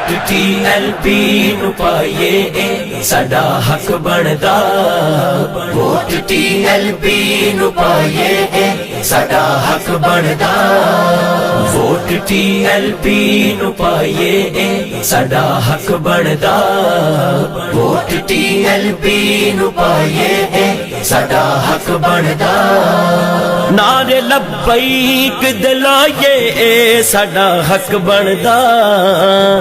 vote TLP نو پائیے ساڈا حق بندا ووٹ TLP نو پائیے ساڈا حق بندا ووٹ TLP نو پائیے ساڈا حق بندا ووٹ TLP نو پائیے ساڈا حق بندا نعرے لبیک دلائیے ساڈا حق بندا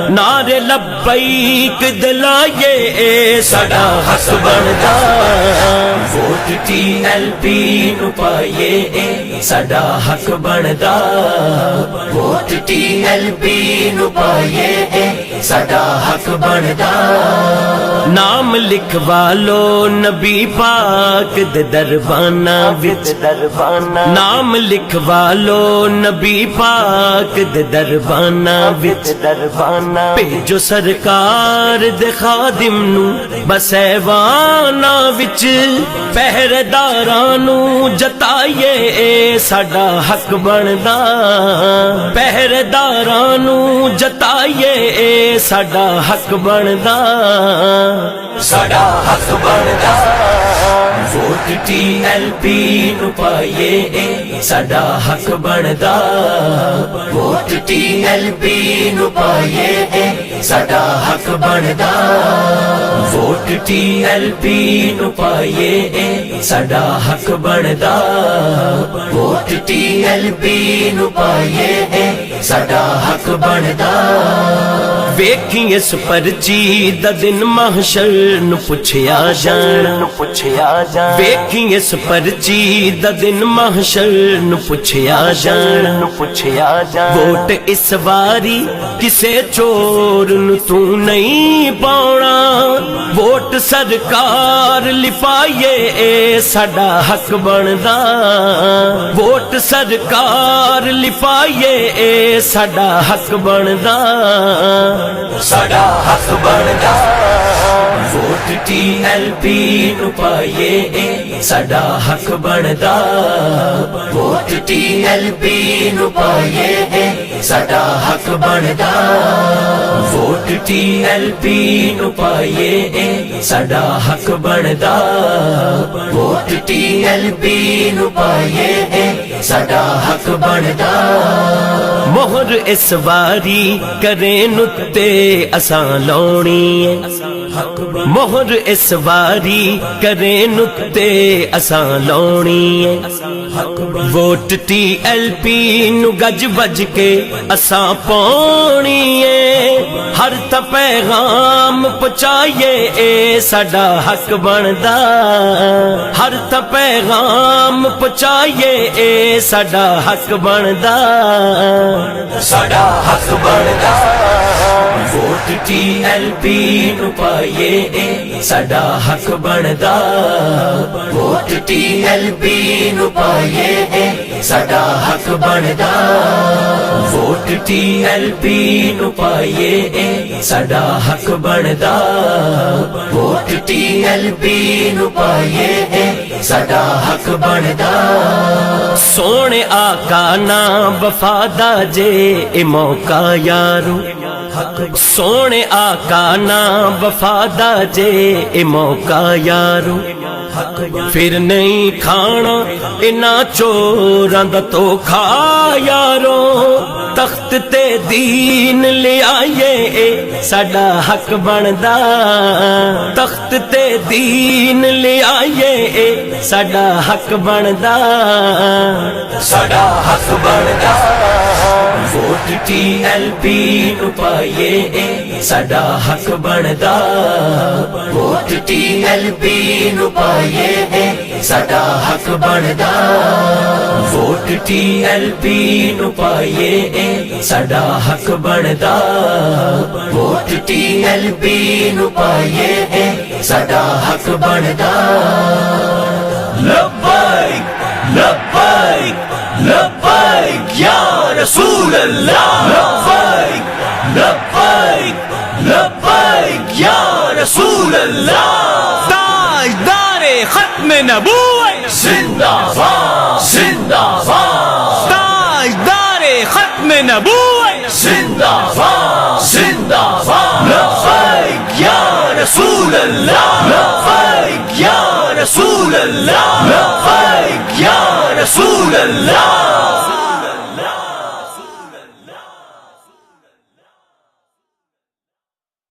نعرے لبیک دلائیے ساڈا حق بندا ووٹ TLP نو پائیے ساڈا حق بندا ووٹ TLP نو پائیے ساڈا حق بندا نام لکھوا لو نبی پاک دے دربانہ وچ نام لکھوا لو نبی پاک دے دربانہ وچ بھیجو سرکار دے خادم نو بس ایوانا وچ پہرےداراں نو جتائیے ساڈا حق بندا پہرےداراں نو جتائیے ساڈا حق بندا ساڈا حق بندا ووٹ TLP نو پائیے ساڈا حق بندا ووٹ TLP نو پائیے ساڈا حق بندا ووٹ TLP نو پائیے ساڈا حق بندا ووٹ TLP نو پائیے ساڈا حق بندا ویکھی اس پرچی دا دن محشر نو پوچھیا جانا ویکھی اس پرچی دا دن محشر نو پوچھیا جانا ووٹ اس واری کسے چور نو تو نہیں پاؤنا ووٹ سرکار لپائیے ساڈا حق بندا ووٹ سرکار لپائیے ساڈا حق بندا ساڈا حق بندا ووٹ TLP نو پائیے ساڈا حق بندا ووٹ TLP نو پائیے ساڈا حق بندا ووٹ TLP نو پائیے ساڈا حق بندا ووٹ TLP نو پائیے ساڈا حق بندا مہر اس واری کرے نتے اساں لونی مہر اس واری کرے نتے اساں لونی ووٹ TLP نو گج بج کے اساں پونی ہر تا پیغام پہنچائیے ساڈا حق بندا ہر تا پیغام پہنچائیے ساڈا حق بندا ساڈا حق بندا ووٹ TLP نو پائیے ساڈا حق بندا ووٹ TLP نو پائیے ساڈا حق بندا ووٹ TLP نو پائیے ساڈا حق بندا ووٹ TLP نو پائیے ساڈا حق بندا سونے آقا نا وفادا جے اے موقع یارو سونے آقا نا وفادا جے اے موقع یارو پھر نہیں کھانا انا چوراں دا دھوکھا یارو تخت تے دین لے آئیے ساڈا حق بندا تخت تے دین لے آئیے ساڈا حق بندا ساڈا حق بندا ووٹ TLP نو پائیے ساڈا حق بندا ووٹ TLP نو پائیے ساڈا حق بندا ووٹ TLP نو پائیے ساڈا حق بندا ووٹ TLP نو پائیے ساڈا حق بندا لبیک لبیک لبیک یا رسول اللہ لبیک لبیک لبیک یا رسول اللہ تاجدار ختم نبوت زندہ باد زندہ باد تاجدار ختم نبوت زندہ باد زندہ باد لبیک یا رسول اللہ لبیک یا رسول اللہ لبیک یا رسول اللہ